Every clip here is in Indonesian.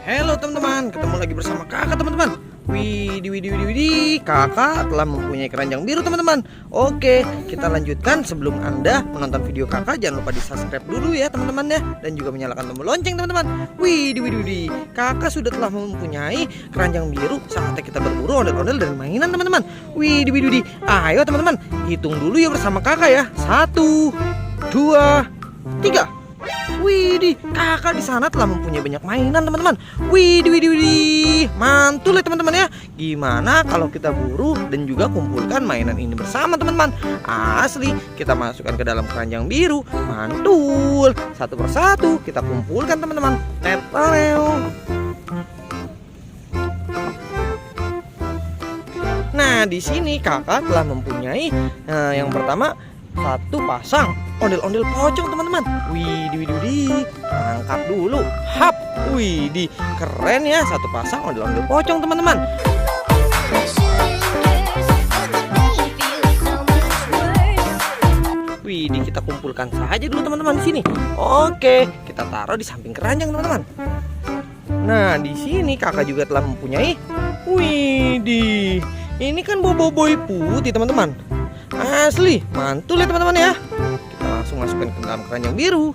Halo teman-teman, ketemu lagi bersama kakak teman-teman. Widih, kakak telah mempunyai keranjang biru teman-teman. Oke, kita lanjutkan. Sebelum Anda menonton video kakak, jangan lupa di subscribe dulu ya teman-teman ya, dan juga menyalakan tombol lonceng teman-teman. Widih, kakak sudah telah mempunyai keranjang biru. Saatnya kita berburu ondel-ondel dan mainan teman-teman. Widih, ayo teman-teman, hitung dulu ya bersama kakak ya. 1, 2, 3. Widih, kakak di sana telah mempunyai banyak mainan teman-teman. Widih, mantul ya teman-teman ya. Gimana kalau kita buru dan juga kumpulkan mainan ini bersama teman-teman? Asli, kita masukkan ke dalam keranjang biru. Mantul. Satu persatu kita kumpulkan teman-teman. Nah, di sini kakak telah mempunyai yang pertama satu pasang ondel-ondel pocong teman-teman. Widih, angkat dulu. Hap, widih, keren ya, satu pasang ondel-ondel pocong teman-teman. Widih, kita kumpulkan saja dulu teman-teman di sini. Oke, kita taruh di samping keranjang teman-teman. Nah, di sini kakak juga telah mempunyai. Widih, ini kan boboiboy putih teman-teman. Asli, mantul ya teman-teman ya. Kita langsung masukkan ke dalam keranjang biru.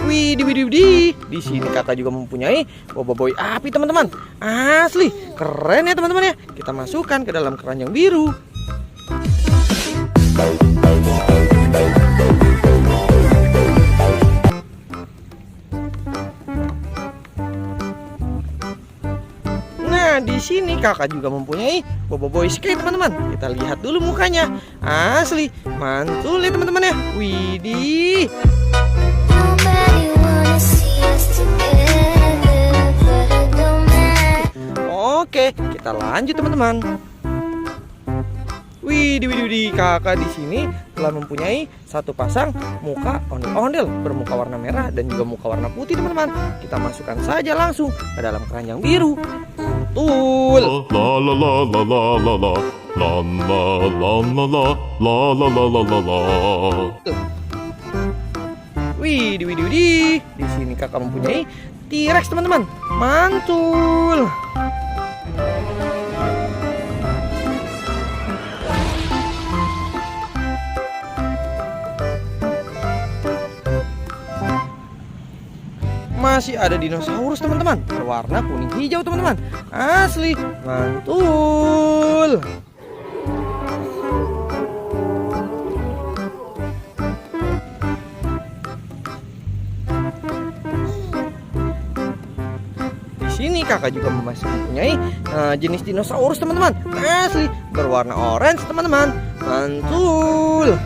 Widih. Di sini kakak juga mempunyai boboiboy api teman-teman. Asli, keren ya teman-teman ya. Kita masukkan ke dalam keranjang biru. Nah, di sini kakak juga mempunyai boboiboy skate teman-teman. Kita lihat dulu mukanya. Asli, mantul ya teman-teman ya. Widih. Oke, kita lanjut teman-teman. Widih, kakak di sini telah mempunyai satu pasang muka ondel-ondel bermuka warna merah dan juga muka warna putih teman-teman. Kita masukkan saja langsung ke dalam keranjang biru. Betul. Widih. Di sini kakak mempunyai T-Rex teman-teman. Mantul. Masih ada dinosaurus teman-teman, berwarna kuning hijau teman-teman. Asli, mantul. Di sini kakak juga masih mempunyai jenis dinosaurus teman-teman. Asli, berwarna orange teman-teman. Mantul.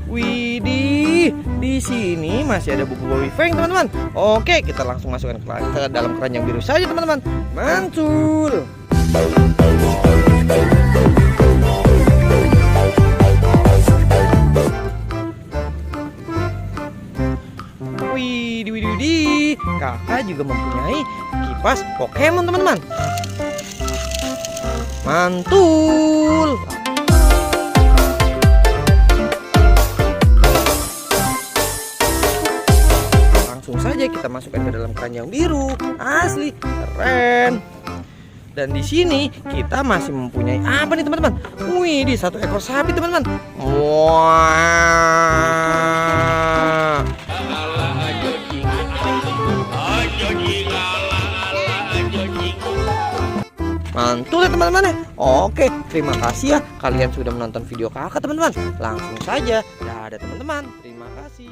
Widih, di sini masih ada boboiboy Feng teman-teman. Oke, kita langsung masukkan ke dalam keranjang biru saja teman-teman. Mantul. Widih, kakak juga mempunyai kipas Pokemon teman-teman. Mantul. Langsung saja kita masukkan ke dalam keranjang biru. Asli, keren. Dan di sini kita masih mempunyai apa nih teman-teman? Wih, satu ekor sapi teman-teman. Wah. Mantul ya teman-teman ya. Oke, terima kasih ya kalian sudah menonton video kakak teman-teman. Langsung saja, dadah teman-teman. Terima kasih.